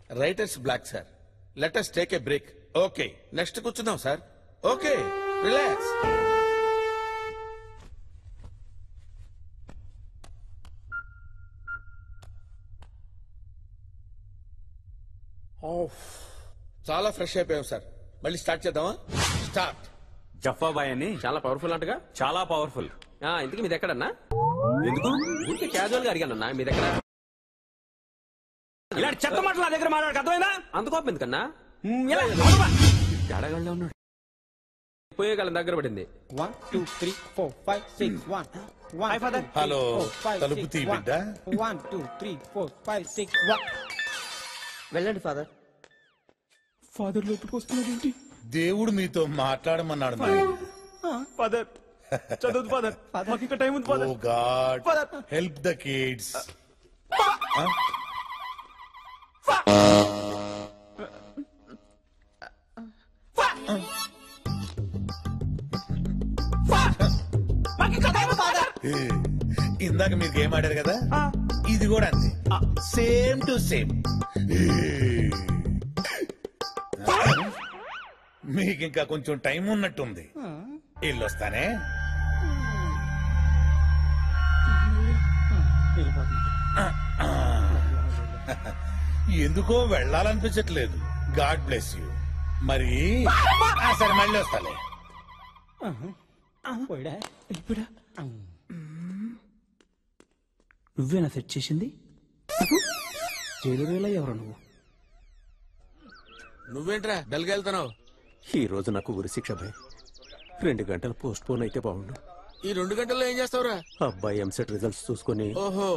Writers block sir. Let us take a break. Okay, next కూర్చుందాం sir. Okay, relax. చాలా fresh అయిపోయాం sir. మళ్ళీ start చేద్దామా? Start. జఫాబాయ్ అని చాలా పవర్ఫుల్ అంటగా. చాలా పవర్ఫుల్. ఇంతకీ మీది ఎక్కడన్నా? ఎందుకు ఊరికే క్యాజువల్ గా అడిగానన్నా, మీది ఎక్కడ? ఇలాంటి చెత్త మాటలు నా దగ్గర మాట్లాడక అర్థమైందా? అంత కోపం ఎందుకన్నా? జడగల్లో ఉన్నాడు. పోయే కాలం దగ్గర పడింది. 1 2 3 4 5 6 1 1 father. హలో, తలుపు తీ బిడ్డ. 1 2 3 4 5 6 1. వెళ్ళండి ఫాదర్. ఫాదర్ లోపలికి వస్తున్నాడు ఏంటి? దేవుడు మీతో మాట్లాడమన్నాడు. ఫాదర్ చదువు ఫాదర్, మాకు ఇంకా టైం ఉంది oh father. God, help the kids. ఇందాక మీరు గేమ్ ఆడారు కదా, ఇది కూడా అంతే, సేమ్ టు సేమ్. మీకు ఇంకా కొంచెం టైం ఉన్నట్టుంది. ఇల్లొస్తానే. ఎందుకో వెళ్ళాలనిపించట్లేదు. God bless you. మరి సరే, మళ్ళీ వస్తాలే. నువ్వేనా సెట్ చేసింది? జైలు ఎవరు నువ్వు? నువ్వేంట్రా బెల్గెళ్తున్నావు? ఈ రోజు నాకు ఉరి శిక్ష భయ్. 2 గంటలు పోస్ట్ పోన్ అయితే బాగుండు. ఈ 2 గంటల్లో ఏం చేస్తావురా? అబ్బాయి ఎంసెట్ రిజల్ట్స్ చూసుకుని. ఓహో,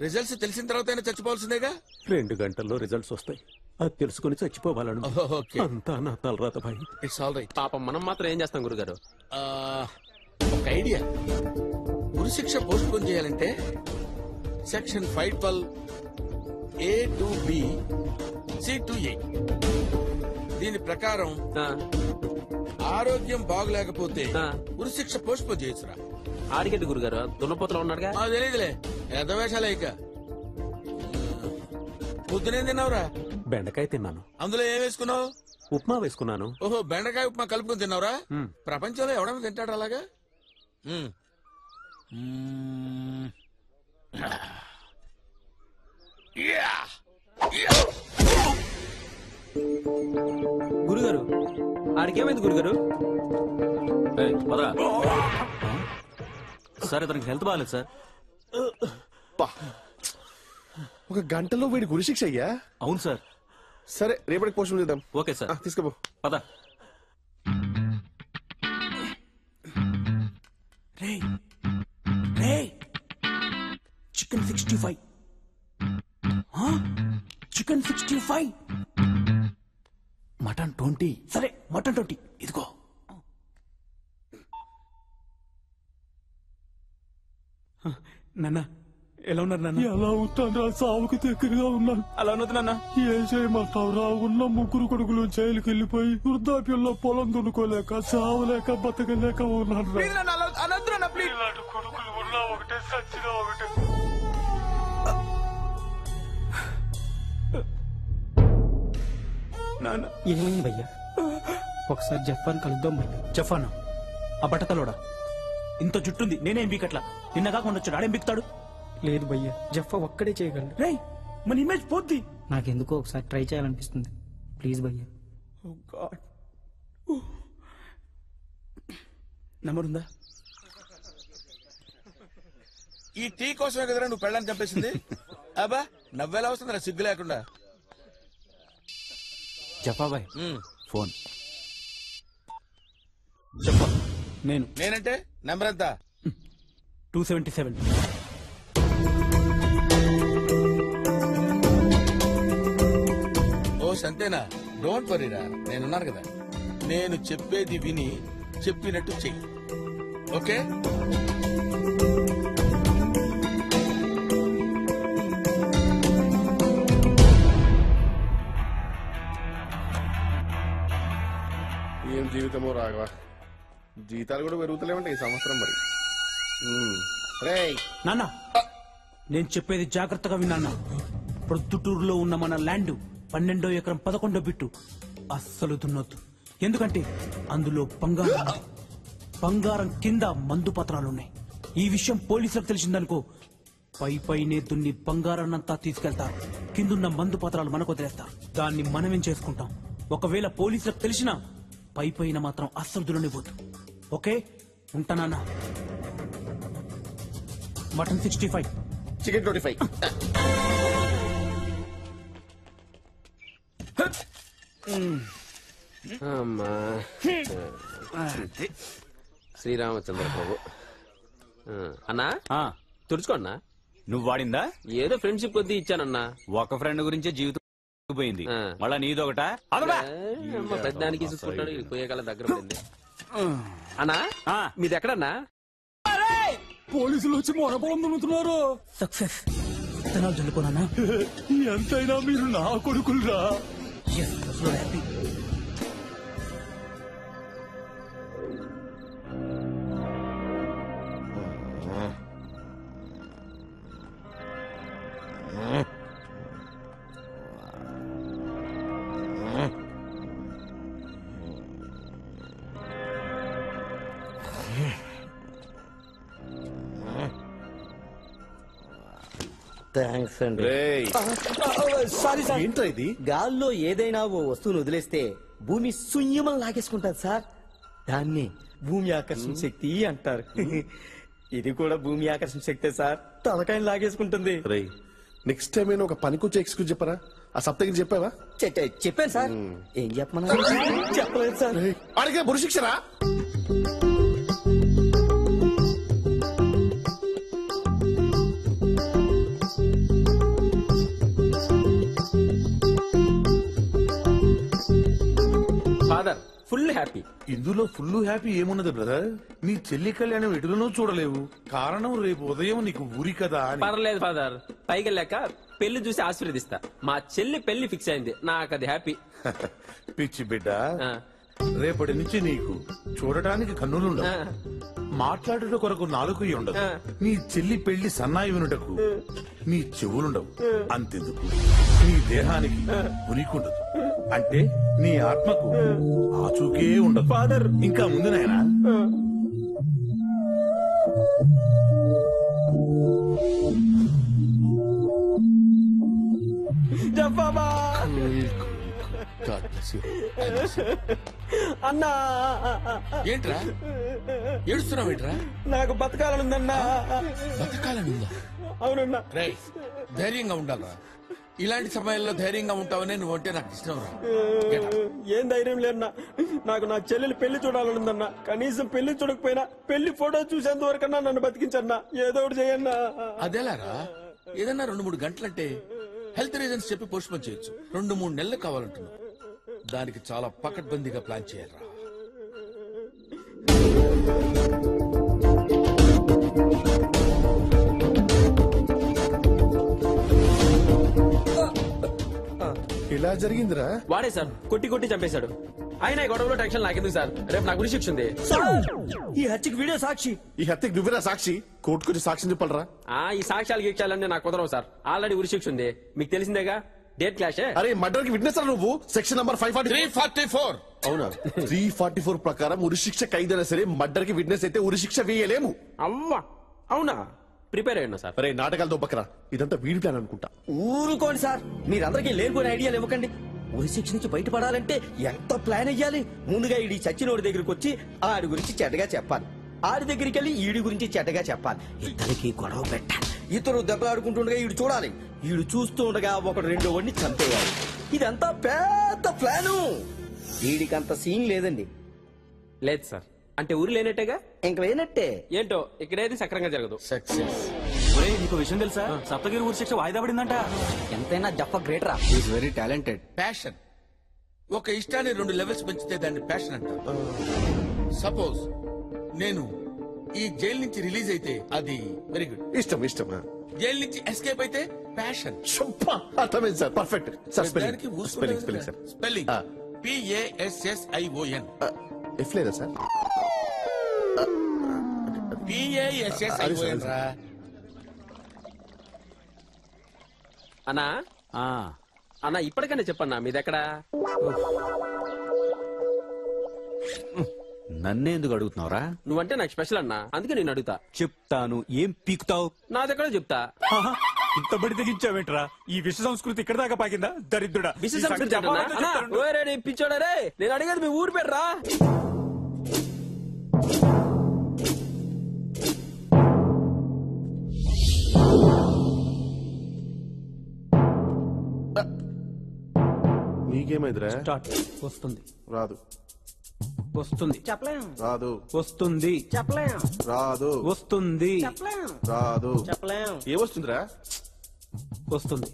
రిజల్ట్స్ తెలిసిన తర్వాత చచ్చిపోవాల్సిందేగా. 2 గంటల్లో రిజల్ట్స్ వస్తాయి, అది తెలుసుకుని చచ్చిపోవాలను. ఓకే. అంతా నా తలరాత భయ్. It's all right. పాపం మనం మాత్రం ఏం చేస్తాం గురుగారు? ఒక ఐడియా. ఉరి శిక్ష పోస్ట్ పోన్ చేయాలంటే section 512 A to B C to A. దీని ప్రకారం ఆరోగ్యం బాగులేకపోతే ఉరి శిక్ష పోస్ట్ పోన్ చేయొచ్చురా. ఆడిగడ్డి గురుగారు దున్నపోతలో ఉన్నాడుగా. తెలియదులే, ఎంత వేషాలే. ఇక పొద్దునేం తిన్నావురా? బెండకాయ తిన్నాను. అందులో ఏం వేసుకున్నావు? ఉప్మా వేసుకున్నాను. ఓహో, బెండకాయ ఉప్మా కలుపుకొని తిన్నావురా? ప్రపంచంలో ఎవడన్నా తింటాడు అలాగా? గురుగారు ఆడికేమైంది గురుగారు? సార్ ఇతనికి హెల్త్ బాగాలేదు సార్. ఒక గంటలో వీడి గురి శిక్ష అయ్యా? అవును సార్. సరే, రేపటికి పోస్ట్ చేద్దాం. ఓకే సార్, తీసుకోపో. పద. చికెన్ 65. చికెన్ 65. మటన్ 20. సరే, మటన్ 20 ఇదిగో. నాన్న ఎలా ఉన్నారు నాన్న? ఎలా అవుతాను, సావుకు దగ్గరగా ఉన్నాను. అలా ఉన్నది నాన్న. ఏం చేయమంటావురా? ఉన్న 3 కొడుకులు జైలుకి వెళ్ళిపోయి వృద్ధాప్యంలో పొలం దున్నుకోలేక సావలేక బతకలేక ఉన్నాను. ఇలాంటి కొడుకులు ఉన్నా ఒకటే, సచ్చినా ఒకటే. ఏమైంది భయ్యా? ఒకసారి జఫాన్ కలుద్దాం భయ్యా. జఫానా? ఆ బట్టతలోడా? ఇంత జుట్టుంది, నేనేం బీకట్లా. నిన్నగా కొండొచ్చాడు, ఆడేం బీక్తాడు? లేదు భయ్యా, జఫా ఒక్కడే చేయగలడు. రేయ్, మన ఇమేజ్ పోద్ది. నాకెందుకో ఒకసారి ట్రై చేయాలనిపిస్తుంది. ప్లీజ్ భయ్యా. నంబర్ ఉందా? ఈ టీ కోసమే కదరా నువ్వు పెళ్ళని చంపేసింది? అబ్బా, నవ్వేలా వస్తుందిరా సిగ్గు లేకుండా. జఫాబాయ్ ఫోన్. చెప్ప. నేనంటే నెంబర్ ఎంత? 277. ఓ సంతేనా? డోంట్ వరీరా, నేనున్నాను కదా. నేను చెప్పేది విని చెప్పినట్టు చెయ్యి. ఓకే? ఏం జీవితమో రాఘవ, జీతాలు కూడా పెరుగుతలేమంటే ఈ సంవత్సరం. మరి నాన్న, నేను చెప్పేది జాగ్రత్తగా విన్నా. ప్రొద్దుటూరులో ఉన్న మన ల్యాండ్ 12వ ఎకరం 11వ బిట్టు అస్సలు దున్నొద్దు. ఎందుకంటే అందులో బంగారం ఉంది. బంగారం కింద మందు పత్రాలున్నాయి. ఈ విషయం పోలీసులకు తెలిసిందనుకో పైనే దున్ని బంగారాన్నంతా తీసుకెళ్తారు. కిందున్న మందు పత్రాలు మనకు వదిలేస్తారు. దాన్ని మనమేం చేసుకుంటాం. ఒకవేళ పోలీసులకు తెలిసినా పైన మాత్రం అస్సలు దున్ననివ్వద్దు. ఓకే, ఉంటానా? Mutton 65, chicken 25. అమ్మా శ్రీరామచంద్ర ప్రభు. అన్నా తుడుచుకోన్నా. నువ్వు వాడిందా? ఏదో ఫ్రెండ్షిప్ కొద్దీ ఇచ్చానన్నా. ఒక ఫ్రెండ్ గురించే జీవితం పోయింది, మళ్ళా నీదొకట. పెద్దానికి చూసుకుంటాడు. పోయే కాలం దగ్గర పడింది. అన్నా మీది ఎక్కడన్నా? పోలీసులు వచ్చి మొరపొలం దున్నుతున్నారు. సక్సెస్. విత్తనాలు చల్లుకోనా? ఎంతైనా మీరు నా కొడుకులురా. హ్యాపీ. థ్యాంక్స్ అండి. Sorry sir. ఏంట్రా ఇది? గాల్లో ఏదైనా ఓ వస్తువును వదిలేస్తే భూమి శూన్యమని లాగేసుకుంటారు సార్. దాన్ని భూమి ఆకర్షణ శక్తి అంటారు. ఇది కూడా భూమి ఆకర్షణ శక్తే సార్. తలకాయని లాగేసుకుంటుంది. రేయ్, నెక్స్ట్ టైం అయినా ఒక పనికొచ్చే ఎక్స్క్యూజ్ చెప్పరా? ఆ సప్తగిరి చెప్పావా? చెప్పాను సార్. ఏం చెప్పమన్నా? చెప్పలేదు సార్. అడిగే బురు శిక్షరా? Father full happy. ఇందులో ఫుల్ హ్యాపీ ఏమున్నది బ్రదర్? నీ చెల్లి కళ్యాణం ఎటులనో చూడలేవు. కారణం రేపు ఉదయం నీకు ఊరి కదా అని. పర్లేదు ఫాదర్, పైకి వెళ్ళాక పెళ్లి చూసి ఆశీర్వదిస్తా. మా చెల్లి పెళ్లి ఫిక్స్ అయింది, నాకు అది హ్యాపీ. పిచ్చి బిడ్డ, రేపటి నుంచి నీకు చూడటానికి కన్నులుండవు, మాట్లాడుట కొరకు నాలుగు ఉండదు. నీ చెల్లి పెళ్లి సన్నాయి వినుటకు నీ చెవులుండవు. అంతెందుకు నీ దేహానికి ఉనికుండదు. అంటే నీ ఆత్మకు ఆచూకే ఉండదు. ఫాదర్ ఇంకా ముందు నాయనా. అన్నా ఏంట్రా ఏడుస్తున్నావేంట్రా? నాకు బతకాలనుందన్నా. బతకాలనుందా? అవునన్నా. రేయ్, ధైర్యంగా ఉండాలరా. ఇలాంటి సమయంలో ధైర్యంగా ఉంటావనే నువ్వు అంటే నాకు ఇష్టం రా. ఏం ధైర్యం లేదన్నా. నాకు నా చెల్లెలు పెళ్లి చూడాలనుందన్నా. కనీసం పెళ్లి చూడకపోయినా పెళ్లి ఫోటో చూసేంత వరకన్నా నన్ను బతికించన్నా. ఏదో ఒకటి చేయన్నా. అదేలారా, ఏదన్నా 2-3 గంటలంటే హెల్త్ రీజన్స్ చెప్పి పోస్ట్ పోన్ చేయొచ్చు. 2-3 నెలలు కావాలంటున్నా. దానికి చాలా పకడ్బందీగా ప్లాన్ చేయాలరా. ఇలా జరిగిందిరా? వాడే సార్ కొట్టి కొట్టి చంపేశాడు. ఆయన ఈ గొడవలో టెన్షన్ నాకెందుకు సార్? రేపు నాకు గురి శిక్ష ఉంది. ఈ హత్యకి వీడియో సాక్షి. ఈ హత్యకి నువ్వేరా సాక్షి? కోర్టుకొచ్చి సాక్ష్యం చెప్పాలరా? ఈ సాక్ష్యాలు గీక్షాలన్నీ నాకు కుదరవు సార్. ఆల్రెడీ ఉరి శిక్ష ఉంది, మీకు తెలిసిందేగా. Date clash. అరే, మర్డర్ కి విట్నెస్ నువ్వు. Section number 344. అవునా? 344 ప్రకారం ఉరి శిక్ష ఖైదైనా సరే మర్డర్ కి విట్నెస్ అయితే ఉరి శిక్ష వేయలేము. అవ్వా, అవునా? ప్రిపేర్ అయ్యా సార్. అరే, నాటకాలతో బక్కరా. ఇదంతా వీడి ప్లాన్ అనుకుంటా. ఊరుకోండి సార్, మీరందరికీ లేనిపోయిన ఐడియాలు ఇవ్వకండి. ఉరి శిక్ష నుంచి బయటపడాలంటే ఎంత ప్లాన్ అయ్యాలి. ముందుగా ఈడి చచ్చినోడి దగ్గరికి వచ్చి ఆడి గురించి చెడ్డగా చెప్పాలి. ఆడి దగ్గరికి వెళ్ళి ఈడి గురించి చెడ్డగా చెప్పాలి. ఇద్దరికి గొడవ పెట్టాలి. ఇతరు దెబ్బలాడుకుంటుండగా ఈడు చూడాలి. ఈడు చూస్తూ ఉండగా ఒకడు రెండో వాడిని చంపేయాలి. ఇదంతా పెద్ద ప్లాను. వీడికంత సీన్ లేదండి. లేదు సార్. అంటే ఊరు లేనట్టేగా? ఇంక లేనట్టే. ఏంటో ఇక్కడేది సక్రంగా జరగదు. సక్సెస్. నీకు విషయం తెలుసా? సప్తగిరి ఊరి శిక్ష వాయిదా పడిందంట. ఎంతైనా జఫ గ్రేట్ రా. Is very talented. ప్యాషన్. ఒక ఇష్టాన్ని 2 లెవెల్స్ పెంచితే దాన్ని ప్యాషన్ అంటారు. సపోజ్ నేను ఈ జైలు నుంచి రిలీజ్ అయితే అది వెరీ గుడ్, ఇష్టం ఇష్టం. జైలు నుంచి ఎస్కేప్ అయితే ప్యాషన్. అర్థమైంది సార్. Perfect sir. దానికి spelling spelling sir. Spelling PASSION. F లేదా సార్? PASSION రా. అన్నా అన్న ఇప్పటికైనా చెప్పన్నా మీదెక్కడా? నన్నే ఎందుకు అడుగుతున్నావురా? నువ్వంటే నాకు స్పెషల్ అన్నా, అందుకే నేను అడుగుతా. చెప్తాను. ఏం పీకుతావు? నాదెక్కడో చెప్తా. ఇంత బడి తెగించావేంట్రా? ఈ విశ్వ సంస్కృతి ఇక్కడ దాకా పాకిందా దరిద్రుడా? విశేష సంస్కృతి అంటన్నా? అన్నా, ఓరే నీ పిచ్చోడా రే, నేను అడిగేది మీ ఊరు పేరు రా. నీకేమైందిరా? స్టార్ట్. వస్తుంది రాదు వస్తుంది చెప్పలేం రాదు వస్తుంది చెప్పలేం రాదు వస్తుంది చెప్పలేం రాదు చెప్పలేం ఏమొస్తుందిరా? వస్తుంది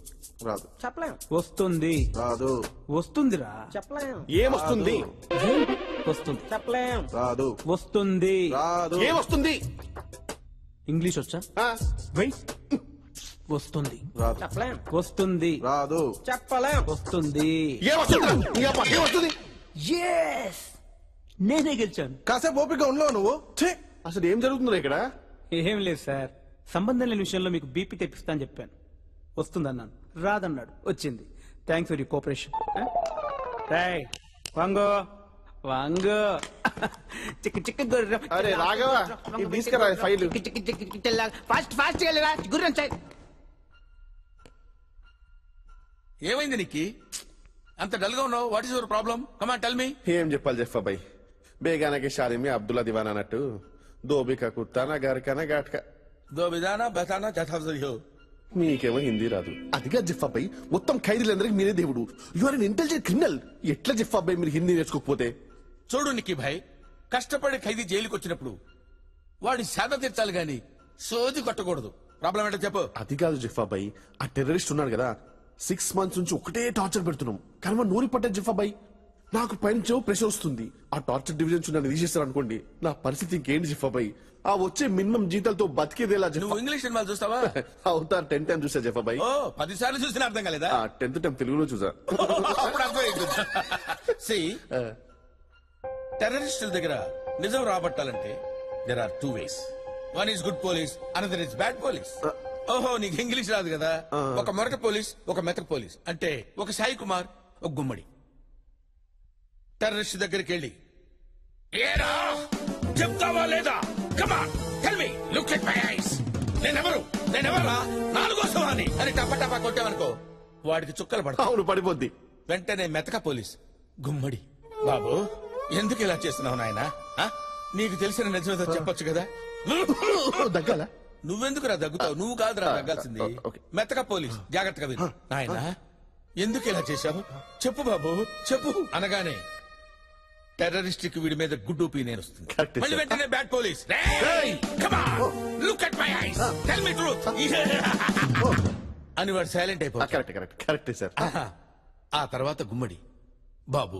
రాదు చెప్పలేం వస్తుంది రాదు వస్తుందిరా చెప్పలేం ఏమొస్తుంది? వస్తుంది చెప్పలేం రాదు వస్తుంది రాదు ఏమొస్తుంది? ఇంగ్లీష్ వచ్చా? ఆ, వెయిట్. వస్తుంది రాదు చెప్పలేం వస్తుంది రాదు చెప్పలేం వస్తుంది. ఏమొస్తుందిరా? ఇంకేమ్మా, ఏమొస్తుంది? Yes! నేనే గెలిచాను. కాసేపు ఓపిక ఉండవు నువ్వు. ఛే, అసలు ఏం జరుగుతుందిరా ఇక్కడ? ఏం లేదు సార్, సంబంధం లేని విషయంలో మీకు బీపీ తెప్పిస్తా అని చెప్పాను. వస్తుందన్నాను, రాదన్నాడు, వచ్చింది. Thanks for you cooperation. వాంగో వాంగో చిక్క చిక్క గుర్రం. అరే రాఘవ, ఇది తీసుకురా ఫైల్. ఫాస్ట్ ఫాస్ట్ గుర్రం సార్. ఏమైంది నీకి? అంత డల్ గా ఉన్నావు. What is your problem? Come on tell me. ఏం చెప్పాలి చెప్పా బాయ్. బేగానకి షాదీ మీ అబ్దుల్లా దివాన్ అన్నట్టు దోబికా కుత్తా నా గరికనా ఘాట్కా. దో బిదానా బతానా జథాఫ్జరియో. మీకేమో హిందీ రాదు. అదిగా జిఫ్ఫాబాయ్, మొత్తం ఖైదీలందరికీ మీరే దేవుడు. You are an intelligent criminal. ఎట్లా జిఫ్ఫాబాయ్ మీరు హిందీ నేర్చుకోకపోతే? చూడు నిక్కి భాయ్, కష్టపడి ఖైదీ జైలుకి వచ్చినప్పుడు వాడి సేద తీర్చాలి గాని సోది కొట్టకూడదు. ప్రాబ్లం ఏంటో చెప్పు. అది కాదు జిఫ్ఫాబాయ్, ఆ టెర్రరిస్ట్ ఉన్నాడు కదా, 6 months నుంచి ఒకటే టార్చర్ పెడుతున్నాం. కానీ మన నూరి పట్టే జిఫ్ఫాబాయ్, నాకు పైనుంచో ప్రెషర్ వస్తుంది. ఆ టార్చర్ డివిజన్స్ నన్ను తీసేస్తారు అనుకోండి, నా పరిస్థితి ఇంకేంటి జిఫ్ఫాబాయ్? ఆ వచ్చే మినిమం జీతాలతో బతికేదేలా నువ్వు ఇంగ్లీష్ సినిమాలు చూస్తావా? అవుతారు. 10 times చూసా జిఫ్ఫాబాయ్. ఓ 10 సార్లు చూసినా అర్థం కాలేదా? 10th time తెలుగులో చూసా. అప్పుడు అర్థమైంది. See, టెర్రరిస్టుల దగ్గర నిజం రాబట్టాలంటే there are 2 ways. One is good police, another is bad police. ఓహో, నీకు ఇంగ్లీష్ రాదు కదా? ఒక మొరట పోలీస్, ఒక మెతక పోలీస్. అంటే ఒక సాయి కుమార్, ఒక గుమ్మడి. టెర్రరిస్ట్ దగ్గరికి వెళ్ళి ఏరా చెప్తావా లేదా? Come on tell me, look at my eyes. నేనెవరా? 4వ సవాని అని టపా కొట్టావనుకో, వాడికి చుక్కలు పడతాయి. అవును, పడిపోద్ది. వెంటనే మెతక పోలీస్, గుమ్మడి. బాబు, ఎందుకు ఇలా చేస్తున్నావు నాయనా? నీకు తెలిసిన నిజమేదో చెప్పొచ్చు కదా? దగ్గాల నువ్వెందుకురా దగ్గుతావు? నువ్వు కాదురా దగ్గాల్సింది. ఓకే. మెతక పోలీస్ జాగ్రత్తగా విను. నాయనా, ఎందుకు ఇలా చేశావు? చెప్పు బాబు, చెప్పు అనగానే టెర్రరిస్ట్ కి వీడి మీద గుడ్ ఒపీనియన్ వస్తుంది. Correct, మళ్ళీ sir. వెంటనే bad police, look at my ice, tell me truth అని వాడు సైలెంట్ అయిపోతాడు. Correct sir. ఆ తర్వాత గుమ్మడి, బాబు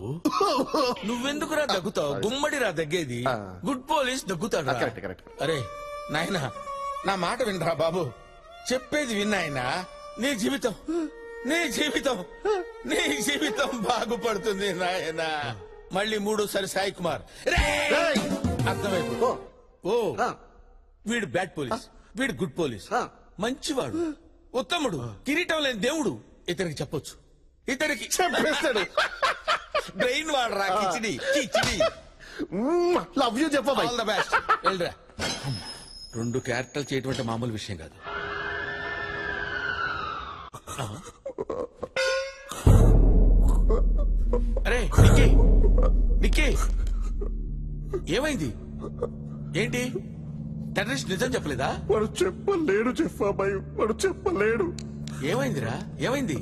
నువ్వెందుకురా దగ్గుతావు? గుమ్మడిరా దగ్గేది, గుడ్ పోలీస్ దగ్గుతాడు. కరెక్ట్. అరే నాయనా, నా మాట వినరా బాబు, చెప్పేది విన్నాయనా. నీ జీవితం బాగుపడుతుంది నాయనా. మళ్ళీ 3వసారి సాయి కుమార్, అర్థమైపో. ఓ, వీడు బ్యాడ్ పోలీస్, వీడు గుడ్ పోలీస్. మంచివాడు, ఉత్తముడు, కిరీటం లేని దేవుడు. ఇతనికి చెప్పొచ్చు, ఇతనికి చెప్పేస్తాడు. బ్రెయిన్ వాడరా, కిచిడి. లవ్ యూ చెప్పబాయ్. All the best. వెళ్ళరా. 2 క్యారెక్టర్లు చేయటం అంటే మామూలు విషయం కాదు. అరే నిక్కి, ఏమైంది? ఏంటి? టెర్రరిస్ట్ నిజం చెప్పలేదా? వాడు చెప్పలేడు చెప్పబాయ్, వాడు చెప్పలేడు. ఏమైందిరా? ఏమైంది?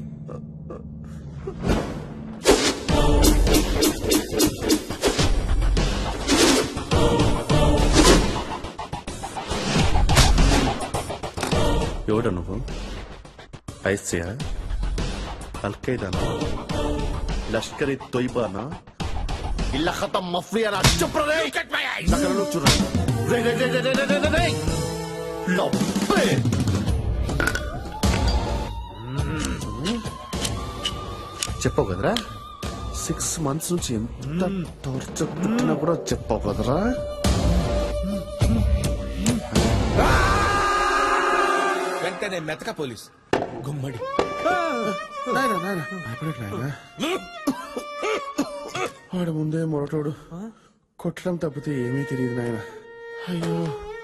ఎవడ నువ్వు? ఐసియా, అల్ఖైదానా, లష్కర్ ఇ తోయిబానా, ఇల్లా ఖతం మఫియానా? చెప్పరే. నగరంలో చూడు. రే లవ్వే. చెప్పావు కదరా, 6 months నుంచి ఎంత టార్చర్ పుట్టినా కూడా చెప్పావు కదరా. వెంటనే మెతక పోలీస్, గుమ్మడి. నాయనా నాయనా భయపడకు నాయనా. వాడు ముందే మొరటోడు కొట్టడం తప్పితే ఏమీ తెలియదు నాయన. అయ్యో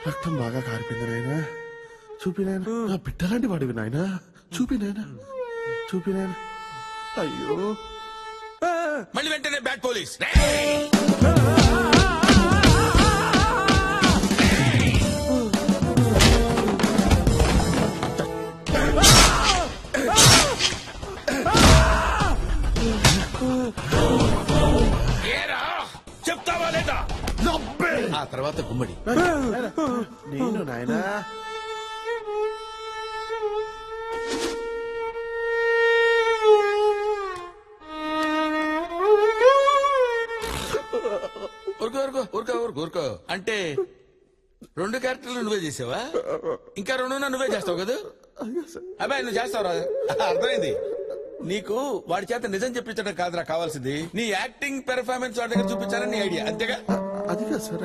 రక్తం బాగా కారిపోయింది నాయన. చూపి నాయన, నా బిడ్డలాంటి వాడివి నాయన. చూపి నాయన, చూపి నాయన. అయ్యో మళ్ళీ వెంటనే బ్యాడ్ పోలీస్. చెప్తావా లేదా? ఆ తర్వాత గుమ్మడి. నేను నాయనా. ఊరుకో అంటే 2 క్యారెక్టర్లు నువ్వే చేసావా? ఇంకా 2 నువ్వే చేస్తావు కదా? అబ్బాయి నువ్వు చేస్తావు. అర్థమైంది. నీకు వాడి చేత నిజం చెప్పించడం కాదురా కావాల్సింది, నీ యాక్టింగ్ పెర్ఫార్మెన్స్ వాడి దగ్గర చూపించాలని నీ ఐడియా. అంతేగా? అది కాదు సార్.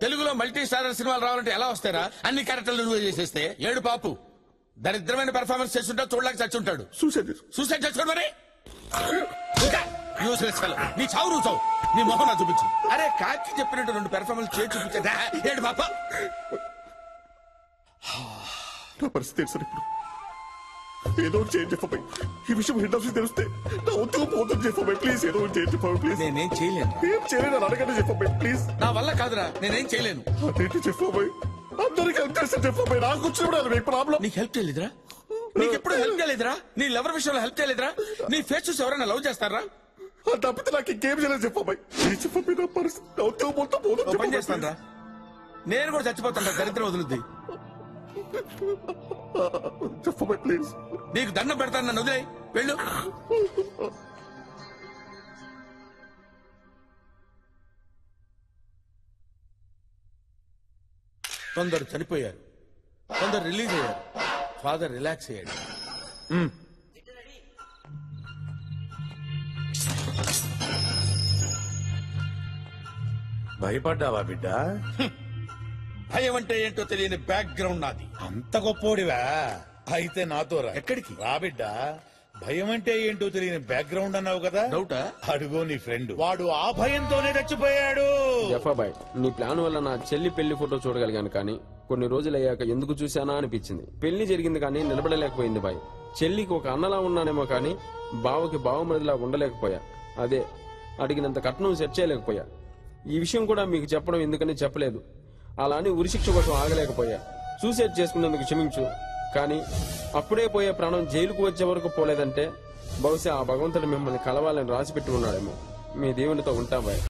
తెలుగులో మల్టీ స్టారర్ సినిమాలు రావాలంటే ఎలా వస్తారా? అన్ని క్యారెక్టర్లు నువ్వే చేసేస్తే ఏడు పాపు దరిద్రమైన పెర్ఫార్మెన్స్ చేస్తుంటా చూడలేక చచ్చుంటాడు. సూసైడ్ చేస్తాడు మరి. నీ చావు నువ్వు చావు. నీ మొహం నా చూపించు. అరే కాకి చెప్పినట్టు 2 పెర్ఫార్మెన్స్ చేసి చూపించా ఏడు పాప. నా పరిస్థితి సార్ ఇప్పుడు. ఏదో చేంజ్ చెప్పబాయి. ఈ విషయం హెడ్ ఆఫీస్ తెలిస్తే నా ఉద్యోగం పోతుంది. చెప్పబాయి ప్లీజ్, ఏదో చేంజ్ చెప్పబాయి ప్లీజ్. నేనేం చేయలేను. ఏం చేయలేను అడగండి చెప్పబాయి ప్లీజ్. నా వల్ల కాదురా, నేనేం చేయలేను. అదేంటి చెప్పబాయి, అందరికి హెల్ప్ చేస్తే చెప్పబాయి. నాకు వచ్చినప్పుడు మీకు ప్రాబ్లం. నీకు హెల్ప్ చేయలేదురా? నీకు ఎప్పుడు హెల్ప్ చేయలేదురా? నీ లవర్ విషయంలో హెల్ప్ చేయలేదురా? నీ ఫేస్ చూసి ఎవరైనా లవ్ చేస్తారా? తప్పితే నాకు ఇంకేం చేయలేదు చెప్పబాయి. చెప్పబాయి నా పరిస్థితి నా ఉద్యోగం మొత్తం పోతుంది. పని చేస్తాను రా, నేను కూడా చచ్చిపోతాను. దరిద్రం వదులుద్ది. చెప్పబాయి ప్లీజ్. నీకు దండం పెడతాను, నన్ను వదిలేయ్. వెళ్ళు. కొందరు చనిపోయారు, కొందరు రిలీజ్ అయ్యారు. ఫాదర్ రిలాక్స్ అయ్యాడు. భయపడ్డావా బిడ్డ? భయం అంటే ఏంటో తెలియని బ్యాక్గ్రౌండ్ నాది. అంత గొప్పోడివా? అయితే నాతో రా. ఎక్కడికి? రా బిడ్డ. భయం అంటే ఏంటో తెలియని బ్యాక్గ్రౌండ్ అన్నావు కదా, డౌటా? అడుగో నీ ఫ్రెండ్. వాడు ఆ భయంతోనే చచ్చిపోయాడు. జఫాబాయ్, నీ ప్లాన్ వల్ల నా చెల్లి పెళ్లి ఫోటో చూడగలిగాను, కానీ కొన్ని రోజులు అయ్యాక ఎందుకు చూశానా అనిపించింది. పెళ్లి జరిగింది కానీ నిలబడలేకపోయింది బాయ్. చెల్లికి ఒక అన్నలా ఉన్నానేమో కానీ బావకి బావమరిదిలా ఉండలేకపోయా. అదే అడిగినంత కట్నం సెట్ చేయలేకపోయా. ఈ విషయం కూడా మీకు చెప్పడం ఎందుకని చెప్పలేదు. అలా అని ఉరిశిక్ష కోసం ఆగలేకపోయా. సూసైడ్ చేసుకున్నందుకు క్షమించు, కానీ అప్పుడే పోయే ప్రాణం జైలుకు వచ్చే వరకు పోలేదంటే బహుశా ఆ భగవంతుడు మిమ్మల్ని కలవాలని రాసి పెట్టి ఉన్నాడేమో. మీ దేవునితో ఉంటాం బాయ్.